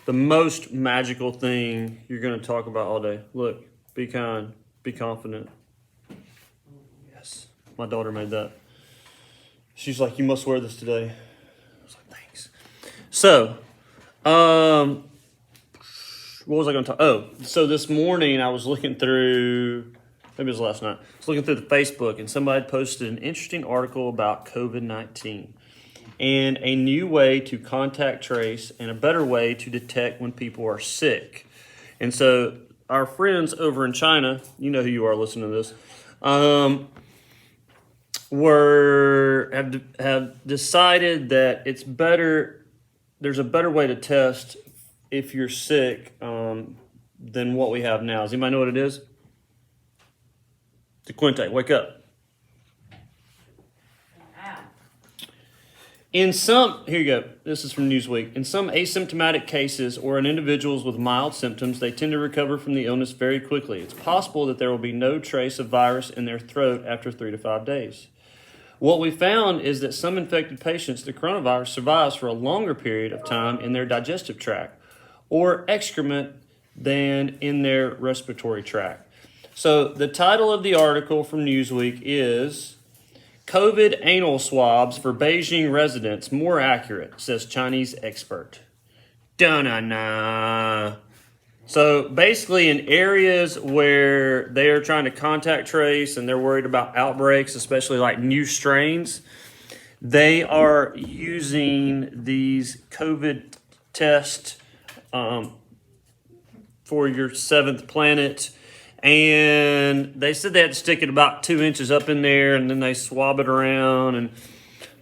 the most magical thing you're going to talk about all day. Look, be kind, be confident. Yes, my daughter made that. She's like, you must wear this today. I was like, thanks. So, what was I going to talk? Oh, so this morning I was looking through, maybe it was last night, I was looking through the Facebook, and somebody had posted an interesting article about COVID-19 and a new way to contact trace and a better way to detect when people are sick. And so our friends over in China, you know who you are listening to this, have decided that it's better, there's a better way to test if you're sick than what we have now. Does anybody know what it is? DeQuinte, wake up. In some, here you go, this is from Newsweek. In some asymptomatic cases or in individuals with mild symptoms, they tend to recover from the illness very quickly. It's possible that there will be no trace of virus in their throat after 3 to 5 days. What we found is that some infected patients, the coronavirus survives for a longer period of time in their digestive tract or excrement than in their respiratory tract. So the title of the article from Newsweek is COVID anal swabs for Beijing residents more accurate, says Chinese expert. Dun-na-na. So basically in areas where they are trying to contact trace and they're worried about outbreaks, especially like new strains, they are using these COVID tests for your seventh planet. And they said they had to stick it about 2 inches up in there, and then they swab it around and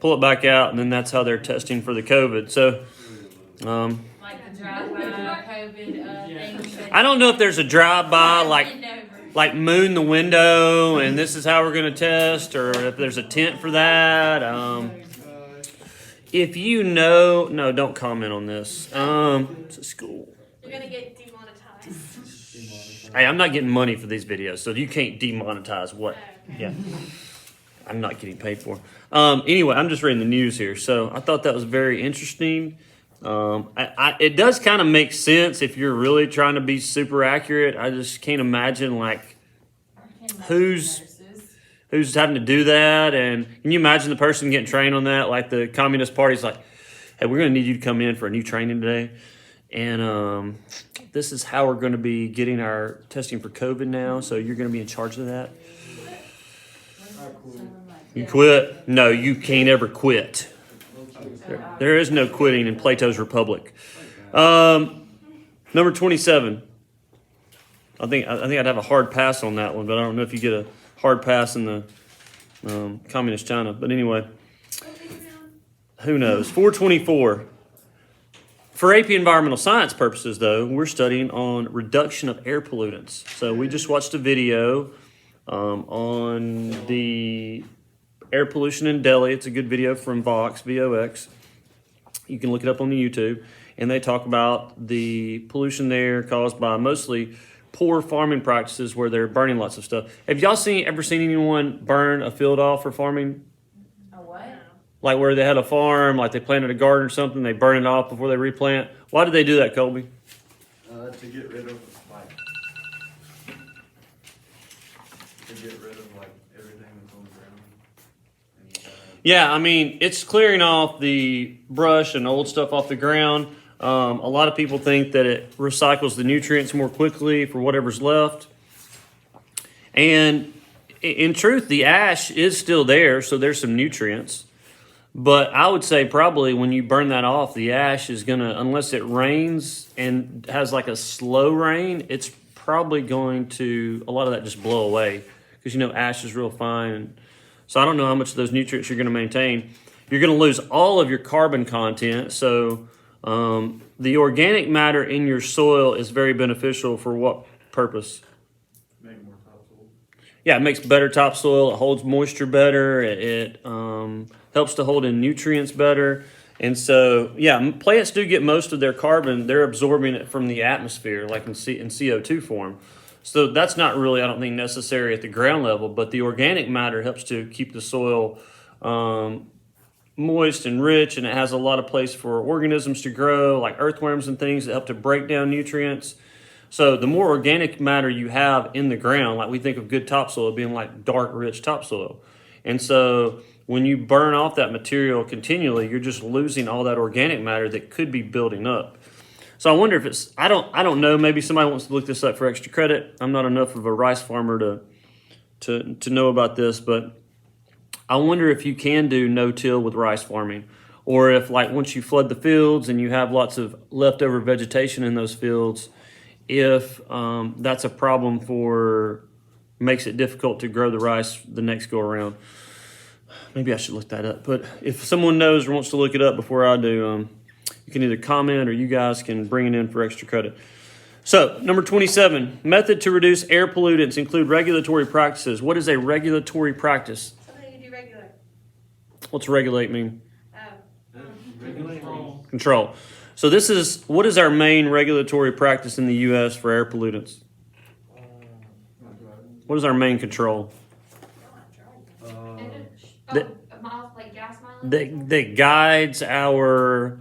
pull it back out, and then that's how they're testing for the COVID. So, like the drive-by COVID thing. I don't know if there's a drive-by like moon the window, and this is how we're going to test, or if there's a tent for that. If you know, no, don't comment on this. It's a school. You're going to get demonetized. Hey, I'm not getting money for these videos, so you can't demonetize what. Yeah, I'm not getting paid for. Anyway, I'm just reading the news here, so I thought that was very interesting. It does kind of make sense if you're really trying to be super accurate. I just can't imagine like who's having to do that, and can you imagine the person getting trained on that? Like the Communist Party's like, hey, we're going to need you to come in for a new training today, and this is how we're going to be getting our testing for COVID now. So you're going to be in charge of that. You quit? No, you can't ever quit. There is no quitting in Plato's Republic. Number 27. I think I'd have a hard pass on that one, but I don't know if you get a hard pass in the communist China. But anyway, who knows? 424. For AP environmental science purposes, though, we're studying on reduction of air pollutants. So we just watched a video on the air pollution in Delhi. It's a good video from Vox, VOX. You can look it up on the YouTube. And they talk about the pollution there caused by mostly poor farming practices where they're burning lots of stuff. Have y'all ever seen anyone burn a field off for farming? Like where they had a farm, like they planted a garden or something, they burn it off before they replant. Why did they do that, Colby? To get rid of everything that's on the ground. Yeah, I mean, it's clearing off the brush and old stuff off the ground. A lot of people think that it recycles the nutrients more quickly for whatever's left. And in truth, the ash is still there, so there's some nutrients. But I would say probably when you burn that off, the ash is going to, unless it rains and has like a slow rain, it's probably going to, a lot of that just blow away. Because, ash is real fine. So I don't know how much of those nutrients you're going to maintain. You're going to lose all of your carbon content. So the organic matter in your soil is very beneficial for what purpose? Make more topsoil. Yeah, it makes better topsoil. It holds moisture better. It helps to hold in nutrients better. And so, yeah, plants do get most of their carbon. They're absorbing it from the atmosphere, like in CO2 form. So that's not really, I don't think, necessary at the ground level. But the organic matter helps to keep the soil moist and rich, and it has a lot of place for organisms to grow, like earthworms and things that help to break down nutrients. So the more organic matter you have in the ground, like we think of good topsoil being like dark, rich topsoil. And so when you burn off that material continually, you're just losing all that organic matter that could be building up. So I wonder if it's, I don't know, maybe somebody wants to look this up for extra credit. I'm not enough of a rice farmer to know about this, but I wonder if you can do no-till with rice farming, or if like once you flood the fields and you have lots of leftover vegetation in those fields, if that's a problem makes it difficult to grow the rice the next go around. Maybe I should look that up. But if someone knows or wants to look it up before I do, you can either comment or you guys can bring it in for extra credit. So, number 27, method to reduce air pollutants include regulatory practices. What is a regulatory practice? Something you do regular. What's regulate mean? Regulate. Control. So what is our main regulatory practice in the U.S. for air pollutants? What is our main control? Miles, like gas mileage? That guides how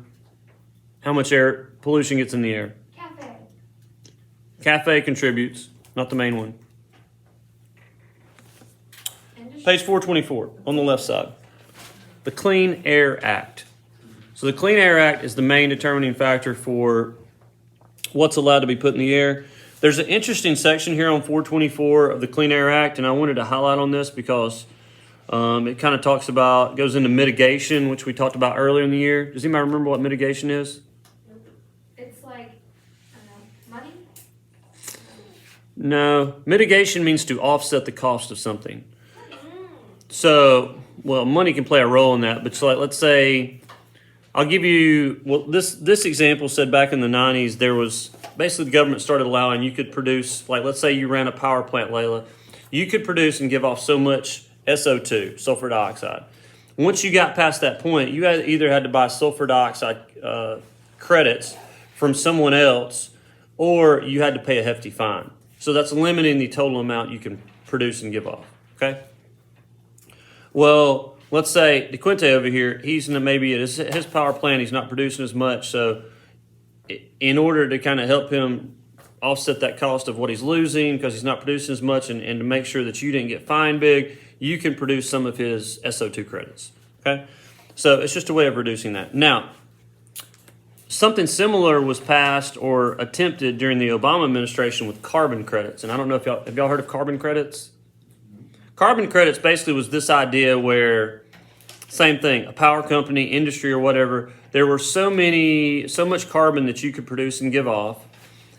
much air pollution gets in the air. Cafe contributes, not the main one. Page 424 on the left side. The Clean Air Act. So the Clean Air Act is the main determining factor for what's allowed to be put in the air. There's an interesting section here on 424 of the Clean Air Act, and I wanted to highlight on this because it kind of goes into mitigation, which we talked about earlier in the year. Does anybody remember what mitigation is? It's like money? No, mitigation means to offset the cost of something. So, well, money can play a role in that, but so let's say, I'll give you, this example said back in the 90s, there was, basically the government started allowing, you could produce, like let's say you ran a power plant, Layla, you could produce and give off so much SO2, sulfur dioxide. Once you got past that point, you either had to buy sulfur dioxide credits from someone else, or you had to pay a hefty fine. So that's limiting the total amount you can produce and give off, okay? Well, let's say DeQuinte over here, he's maybe at his power plant, he's not producing as much. So in order to kind of help him offset that cost of what he's losing because he's not producing as much and to make sure that you didn't get fined big, you can produce some of his SO2 credits, okay? So it's just a way of reducing that. Now, something similar was passed or attempted during the Obama administration with carbon credits. And I don't know if have y'all heard of carbon credits? Carbon credits basically was this idea where, same thing, a power company, industry, or whatever, there were so much carbon that you could produce and give off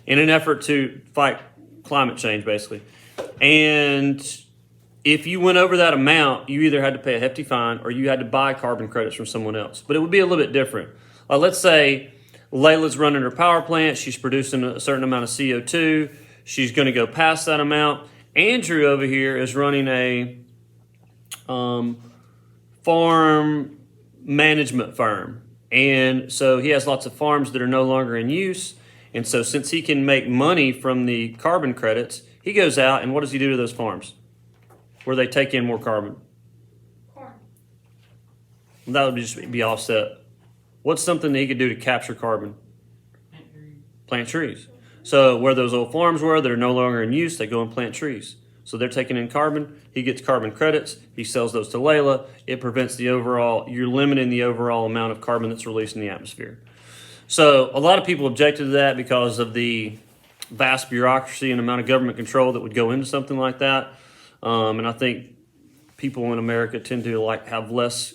in an effort to fight climate change, basically. And if you went over that amount, you either had to pay a hefty fine or you had to buy carbon credits from someone else. But it would be a little bit different. Let's say Layla's running her power plant, she's producing a certain amount of CO2, she's going to go past that amount. Andrew over here is running a farm management firm. And so he has lots of farms that are no longer in use. And so since he can make money from the carbon credits, he goes out and what does he do to those farms where they take in more carbon? Corn. That would just be offset. What's something that he could do to capture carbon? Plant trees. So where those old farms were that are no longer in use, they go and plant trees. So they're taking in carbon. He gets carbon credits. He sells those to Layla. It prevents you're limiting the overall amount of carbon that's released in the atmosphere. So a lot of people objected to that because of the vast bureaucracy and amount of government control that would go into something like that. And I think people in America tend to have less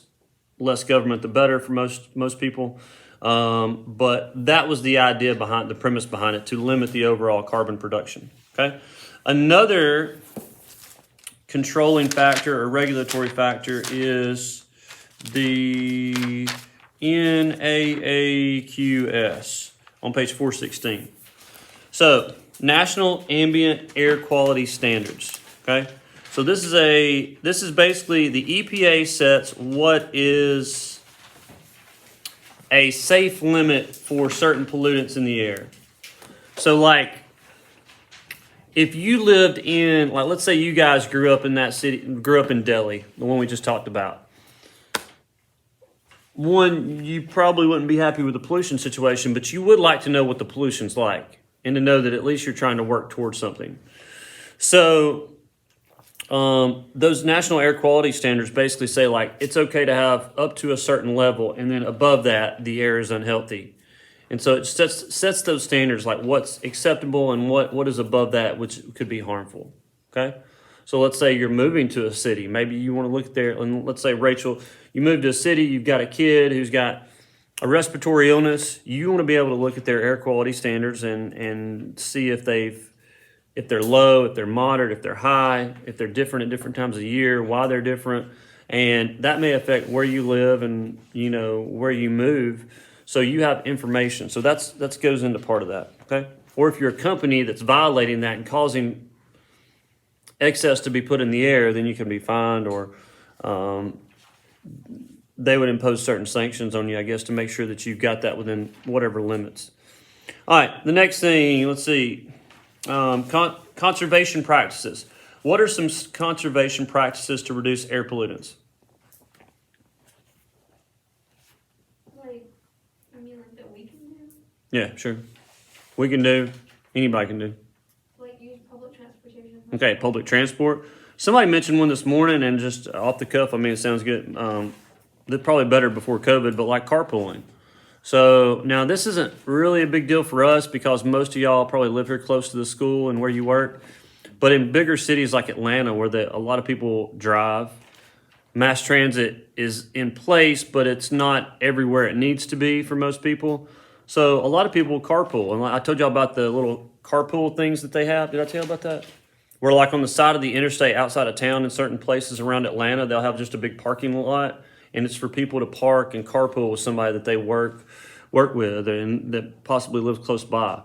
government, the better for most people. But that was the idea the premise behind it, to limit the overall carbon production. Okay. Another controlling factor or regulatory factor is the NAAQS on page 416. So National Ambient Air Quality Standards. Okay. So this is basically the EPA sets what is a safe limit for certain pollutants in the air. So if you lived in, let's say you guys grew up in that city, grew up in Delhi, the one we just talked about. one, you probably wouldn't be happy with the pollution situation, but you would like to know what the pollution's like and to know that at least you're trying to work towards something. So those national air quality standards basically say like it's okay to have up to a certain level, and then above that the air is unhealthy. And so it sets those standards like what's acceptable and what is above that, which could be harmful. Okay, so let's say you're moving to a city. Maybe you want to look there, and let's say Rachel, you moved to a city. You've got a kid who's got a respiratory illness. You want to be able to look at their air quality standards and see if they're low, if they're moderate, if they're high, if they're different at different times of the year, why they're different. And that may affect where you live and, where you move. So you have information. So that goes into part of that, okay? Or if you're a company that's violating that and causing excess to be put in the air, then you can be fined, or they would impose certain sanctions on you, I guess, to make sure that you've got that within whatever limits. All right, the next thing, let's see. Conservation practices. What are some conservation practices to reduce air pollutants? That we can do? Yeah, sure. We can do. Anybody can do. Like use public transportation. Okay, public transport. Somebody mentioned one this morning, and just off the cuff, it sounds good. They're probably better before COVID, but like carpooling. So now this isn't really a big deal for us because most of y'all probably live here close to the school and where you work. But in bigger cities like Atlanta, where a lot of people drive, mass transit is in place, but it's not everywhere it needs to be for most people. So a lot of people carpool. And I told y'all about the little carpool things that they have. Did I tell you about that? Where like on the side of the interstate outside of town in certain places around Atlanta, they'll have just a big parking lot. And it's for people to park and carpool with somebody that they work with and that possibly lives close by.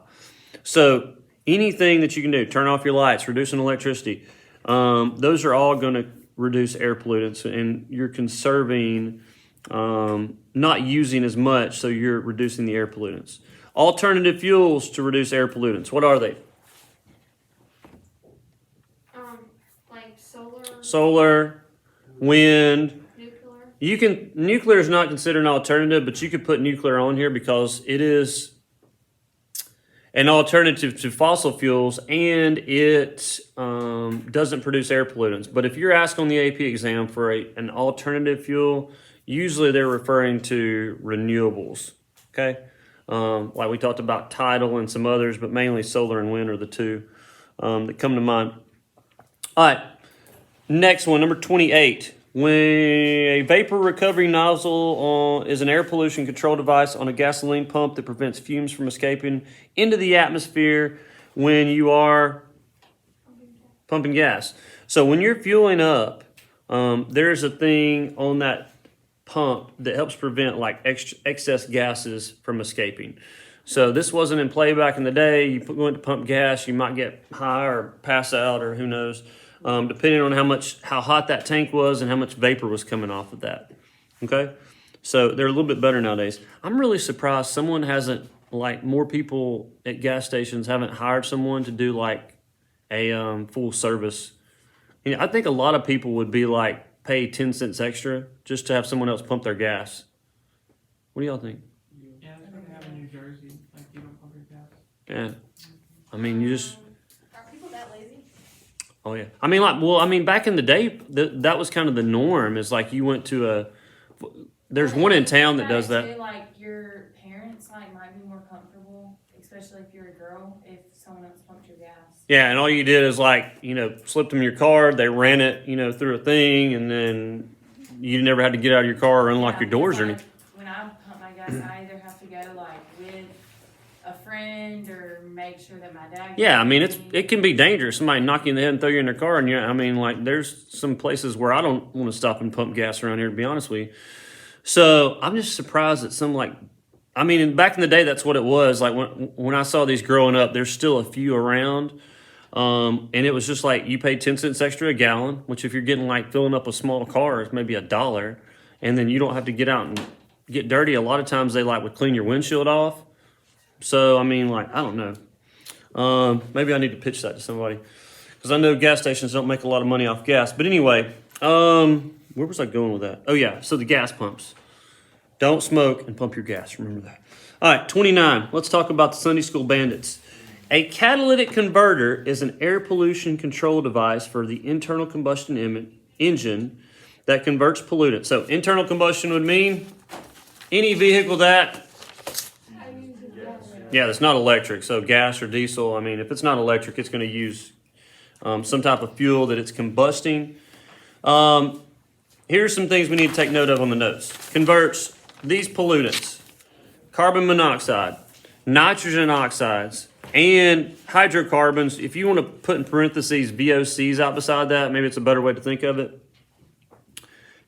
So anything that you can do, turn off your lights, reducing electricity, those are all going to reduce air pollutants, and you're conserving, not using as much, so you're reducing the air pollutants. Alternative fuels to reduce air pollutants. What are they? Like solar. Solar, wind. Nuclear is not considered an alternative, but you could put nuclear on here because it is an alternative to fossil fuels, and it doesn't produce air pollutants. But if you're asked on the AP exam for an alternative fuel, usually they're referring to renewables, okay? Like we talked about tidal and some others, but mainly solar and wind are the two that come to mind. All right, next one, number 28. When a vapor recovery nozzle is an air pollution control device on a gasoline pump that prevents fumes from escaping into the atmosphere when you are pumping gas. So when you're fueling up, there's a thing on that pump that helps prevent like excess gases from escaping. So this wasn't in play back in the day. You went to pump gas, you might get high or pass out or who knows. Depending on how hot that tank was and how much vapor was coming off of that. Okay? So they're a little bit better nowadays. I'm really surprised someone hasn't, like more people at gas stations haven't hired someone to do like a full service. I think a lot of people would be like pay 10 cents extra just to have someone else pump their gas. What do y'all think? Yeah, that's what they have in New Jersey. Like, you don't pump your gas. Yeah. You just... Are people that lazy? Oh yeah. Back in the day, that was kind of the norm. Is like you went to there's one in town that does that. Like your parents might be more comfortable, especially if you're a girl, if someone else pumped your gas. Yeah, and all you did is slipped them your card. They ran it, through a thing, and then you never had to get out of your car or unlock your doors or anything. When I pump my gas, I either have to go with a friend or make sure that my dad. Yeah, it can be dangerous. Somebody knock you in the head and throw you in their car, and there's some places where I don't want to stop and pump gas around here, to be honest with you. So I'm just surprised that some back in the day, that's what it was. Like when I saw these growing up, there's still a few around, and it was just like you pay 10 cents extra a gallon, which if you're getting filling up a small car, it's maybe $1, and then you don't have to get out and get dirty. A lot of times they would clean your windshield off. So, I don't know. Maybe I need to pitch that to somebody because I know gas stations don't make a lot of money off gas. But anyway, where was I going with that? Oh, yeah. So the gas pumps. Don't smoke and pump your gas. Remember that. All right, 29. Let's talk about the Sunday School Bandits. A catalytic converter is an air pollution control device for the internal combustion engine that converts pollutants. So internal combustion would mean any vehicle that, that's not electric. So gas or diesel. I mean, if it's not electric, it's going to use some type of fuel that it's combusting. Here's some things we need to take note of on the notes. Converts these pollutants, carbon monoxide, nitrogen oxides, and hydrocarbons. If you want to put in parentheses VOCs out beside that, maybe it's a better way to think of it.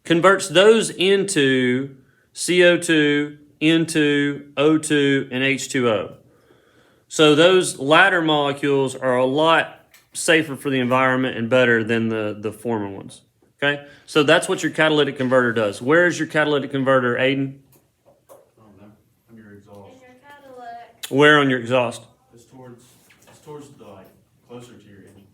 Converts those into CO2, into O2, and H2O. So those latter molecules are a lot safer for the environment and better than the former ones. Okay, so that's what your catalytic converter does. Where is your catalytic converter, Aiden? Oh, no, on your exhaust. In your Cadillac. Where on your exhaust? It's towards the, like, closer to your engine.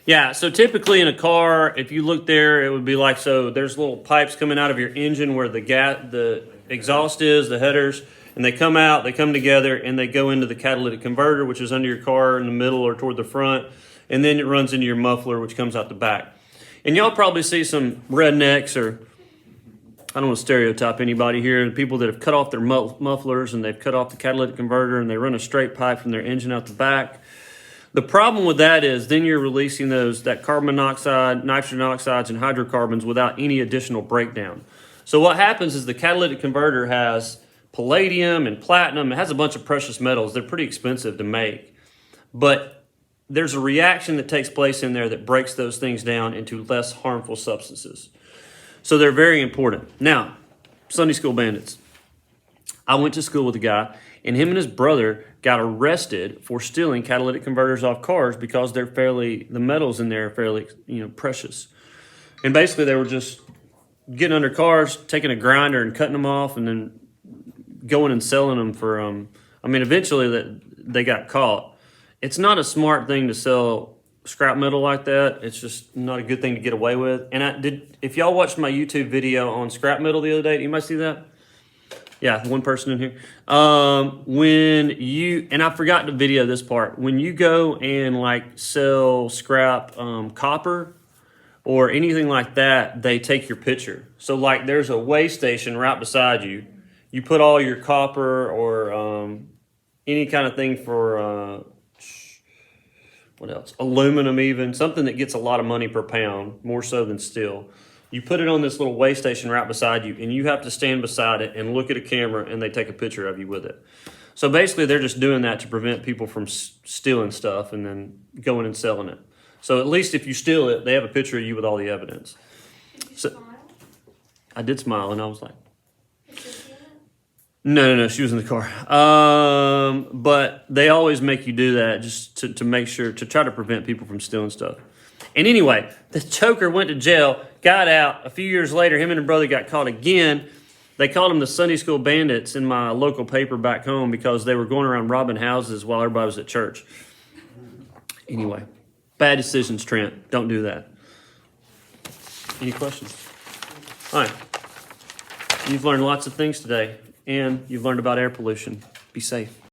Yeah, so typically in a car, if you look there, it would be like, so there's little pipes coming out of your engine where the exhaust is, the headers, and they come out, they come together, and they go into the catalytic converter, which is under your car in the middle or toward the front, and then it runs into your muffler, which comes out the back. And y'all probably see some rednecks, or I don't want to stereotype anybody here, people that have cut off their mufflers and they've cut off the catalytic converter and they run a straight pipe from their engine out the back. The problem with that is then you're releasing that carbon monoxide, nitrogen oxides, and hydrocarbons without any additional breakdown. So what happens is the catalytic converter has palladium and platinum. It has a bunch of precious metals. They're pretty expensive to make. But there's a reaction that takes place in there that breaks those things down into less harmful substances. So they're very important. Now, Sunday School Bandits. I went to school with a guy, and him and his brother got arrested for stealing catalytic converters off cars because the metals in there are fairly, precious. And basically they were just getting under cars, taking a grinder and cutting them off, and then going and selling them for, eventually they got caught. It's not a smart thing to sell scrap metal like that. It's just not a good thing to get away with. And if y'all watched my YouTube video on scrap metal the other day, anybody see that? Yeah, one person in here. And I forgot to video this part. When you go and sell scrap copper or anything like that, they take your picture. So there's a weigh station right beside you. You put all your copper or any kind of thing for what else? Aluminum even, something that gets a lot of money per pound, more so than steel. You put it on this little weigh station right beside you, and you have to stand beside it and look at a camera, and they take a picture of you with it. So basically, they're just doing that to prevent people from stealing stuff and then going and selling it. So at least if you steal it, they have a picture of you with all the evidence. Did you So smile? I did smile, and I was like, Did you see it? No, she was in the car. But they always make you do that just to make sure, to try to prevent people from stealing stuff. And anyway, the choker went to jail, got out. A few years later, him and his brother got caught again. They called them the Sunday School Bandits in my local paper back home because they were going around robbing houses while everybody was at church. Anyway, bad decisions, Trent. Don't do that. Any questions? All right. You've learned lots of things today. And you've learned about air pollution. Be safe.